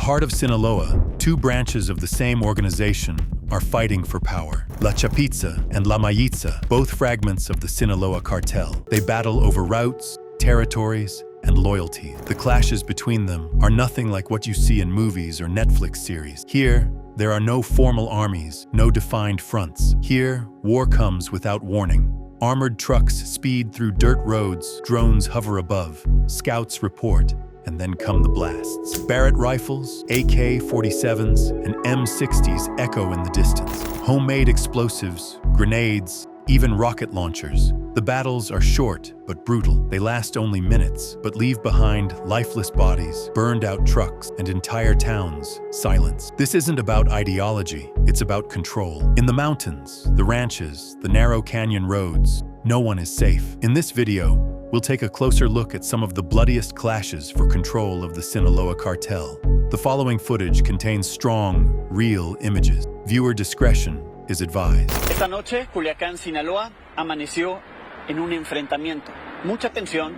heart of Sinaloa, two branches of the same organization are fighting for power. La Chapitza and La Mayitza, both fragments of the Sinaloa cartel. They battle over routes, territories, and loyalty. The clashes between them are nothing like what you see in movies or Netflix series. Here, there are no formal armies, no defined fronts. Here, war comes without warning. Armored trucks speed through dirt roads, drones hover above, scouts report, and then come the blasts. Barrett rifles, AK-47s, and M60s echo in the distance. Homemade explosives, grenades, even rocket launchers. The battles are short but brutal. They last only minutes, but leave behind lifeless bodies, burned-out trucks, and entire towns silenced. This isn't about ideology, it's about control. In the mountains, the ranches, the narrow canyon roads, no one is safe. In this video, we'll take a closer look at some of the bloodiest clashes for control of the Sinaloa cartel. The following footage contains strong, real images. Viewer discretion is advised. Esta noche, Culiacán, Sinaloa, amaneció en un enfrentamiento. Mucha tensión,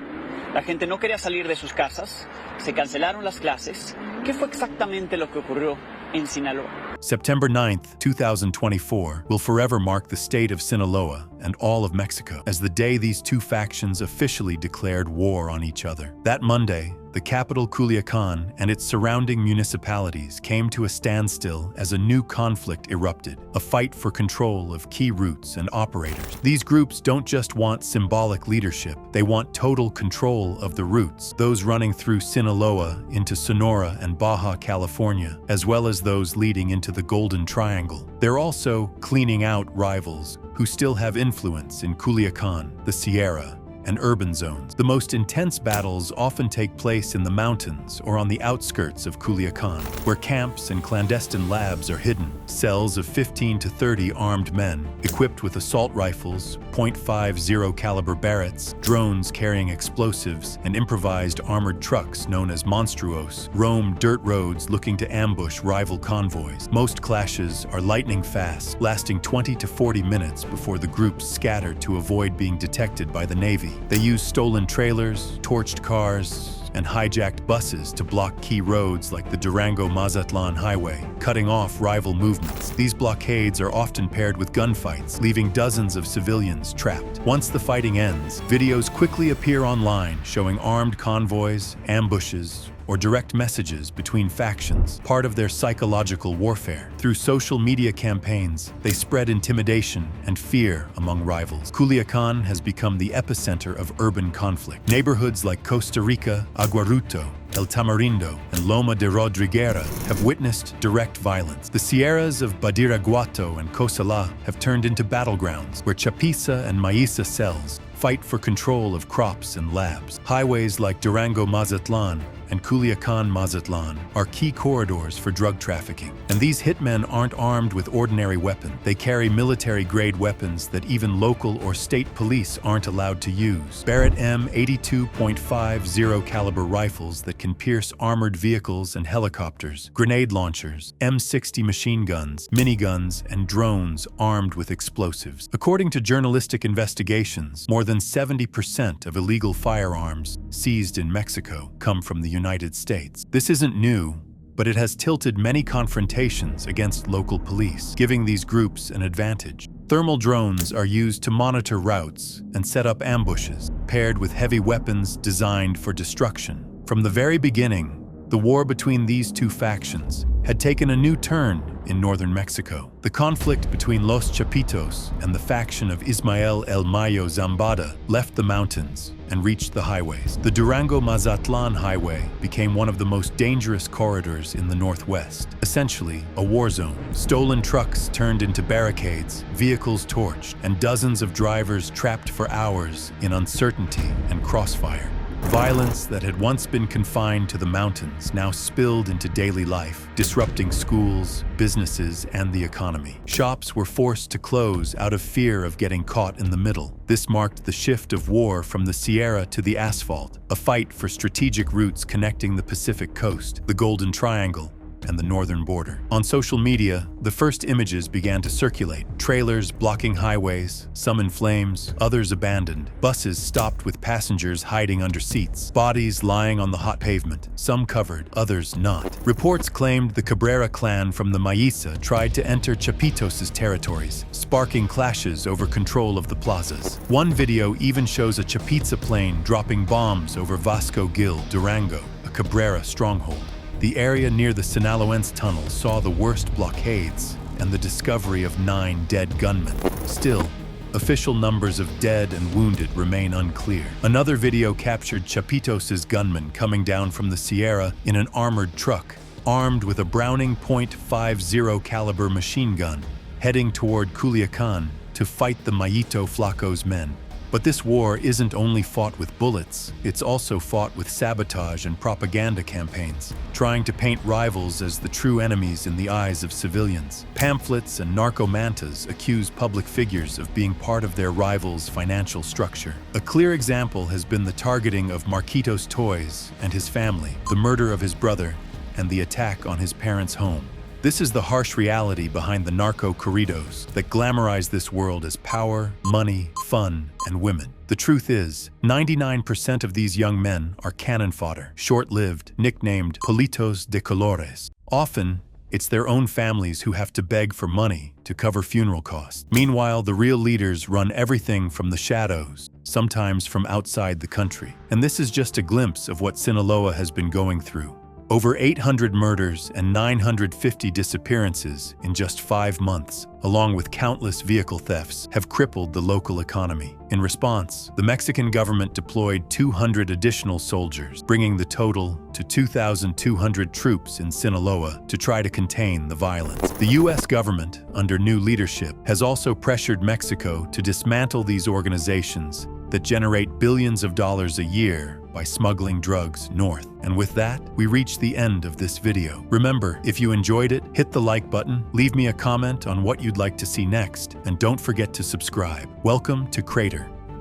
la gente no quería salir de sus casas, se cancelaron las clases. ¿Qué fue exactamente lo que ocurrió en Sinaloa? September 9th, 2024 will forever mark the state of Sinaloa and all of Mexico as the day these two factions officially declared war on each other. That Monday, the capital Culiacán and its surrounding municipalities came to a standstill as a new conflict erupted, a fight for control of key routes and operators. These groups don't just want symbolic leadership, they want total control of the routes, those running through Sinaloa into Sonora and Baja California, as well as those leading into the Golden Triangle. They're also cleaning out rivals who still have influence in Culiacán, the Sierra, and urban zones. The most intense battles often take place in the mountains or on the outskirts of Culiacán, where camps and clandestine labs are hidden. Cells of 15 to 30 armed men, equipped with assault rifles, .50 caliber Barretts, drones carrying explosives, and improvised armored trucks known as monstruos, roam dirt roads looking to ambush rival convoys. Most clashes are lightning fast, lasting 20 to 40 minutes before the groups scatter to avoid being detected by the Navy. They use stolen trailers, torched cars, and hijacked buses to block key roads like the Durango-Mazatlan highway, cutting off rival movements. These blockades are often paired with gunfights, leaving dozens of civilians trapped. Once the fighting ends, videos quickly appear online showing armed convoys, ambushes, or direct messages between factions, part of their psychological warfare. Through social media campaigns, they spread intimidation and fear among rivals. Culiacán has become the epicenter of urban conflict. Neighborhoods like Costa Rica, Aguaruto, El Tamarindo, and Loma de Rodriguera have witnessed direct violence. The sierras of Badiraguato and Cosala have turned into battlegrounds where Chapitos and Mayitza cells fight for control of crops and labs. Highways like Durango-Mazatlan and Culiacán-Mazatlan are key corridors for drug trafficking. And these hitmen aren't armed with ordinary weapons. They carry military-grade weapons that even local or state police aren't allowed to use. Barrett M82.50 caliber rifles that can pierce armored vehicles and helicopters, grenade launchers, M60 machine guns, miniguns, and drones armed with explosives. According to journalistic investigations, more than 70% of illegal firearms seized in Mexico come from the United States. This isn't new, but it has tilted many confrontations against local police, giving these groups an advantage. Thermal drones are used to monitor routes and set up ambushes, paired with heavy weapons designed for destruction. From the very beginning, the war between these two factions had taken a new turn in northern Mexico. The conflict between Los Chapitos and the faction of Ismael El Mayo Zambada left the mountains and reached the highways. The Durango-Mazatlan highway became one of the most dangerous corridors in the northwest, essentially a war zone. Stolen trucks turned into barricades, vehicles torched, and dozens of drivers trapped for hours in uncertainty and crossfire. Violence that had once been confined to the mountains now spilled into daily life, disrupting schools, businesses, and the economy. Shops were forced to close out of fear of getting caught in the middle. This marked the shift of war from the Sierra to the asphalt, a fight for strategic routes connecting the Pacific coast, the Golden Triangle, and the northern border. On social media, the first images began to circulate. Trailers blocking highways, some in flames, others abandoned. Buses stopped with passengers hiding under seats. Bodies lying on the hot pavement, some covered, others not. Reports claimed the Cabrera clan from the Mayo tried to enter Chapitos' territories, sparking clashes over control of the plazas. One video even shows a Chapitos plane dropping bombs over Vasco Gil, Durango, a Cabrera stronghold. The area near the Sinaloense tunnel saw the worst blockades and the discovery of 9 dead gunmen. Still, official numbers of dead and wounded remain unclear. Another video captured Chapitos' gunmen coming down from the Sierra in an armored truck, armed with a Browning .50 caliber machine gun, heading toward Culiacan to fight the Mayito Flaco's men. But this war isn't only fought with bullets, it's also fought with sabotage and propaganda campaigns, trying to paint rivals as the true enemies in the eyes of civilians. Pamphlets and narcomantas accuse public figures of being part of their rivals' financial structure. A clear example has been the targeting of Marquitos Toys and his family, the murder of his brother, and the attack on his parents' home. This is the harsh reality behind the narco corridos that glamorize this world as power, money, fun, and women. The truth is, 99% of these young men are cannon fodder, short-lived, nicknamed Politos de Colores. Often, it's their own families who have to beg for money to cover funeral costs. Meanwhile, the real leaders run everything from the shadows, sometimes from outside the country. And this is just a glimpse of what Sinaloa has been going through. Over 800 murders and 950 disappearances in just 5 months, along with countless vehicle thefts, have crippled the local economy. In response, the Mexican government deployed 200 additional soldiers, bringing the total to 2,200 troops in Sinaloa to try to contain the violence. The U.S. government, under new leadership, has also pressured Mexico to dismantle these organizations that generate billions of dollars a year by smuggling drugs north. And with that, we reach the end of this video. Remember, if you enjoyed it, hit the like button, leave me a comment on what you'd like to see next, and don't forget to subscribe. Welcome to Crater.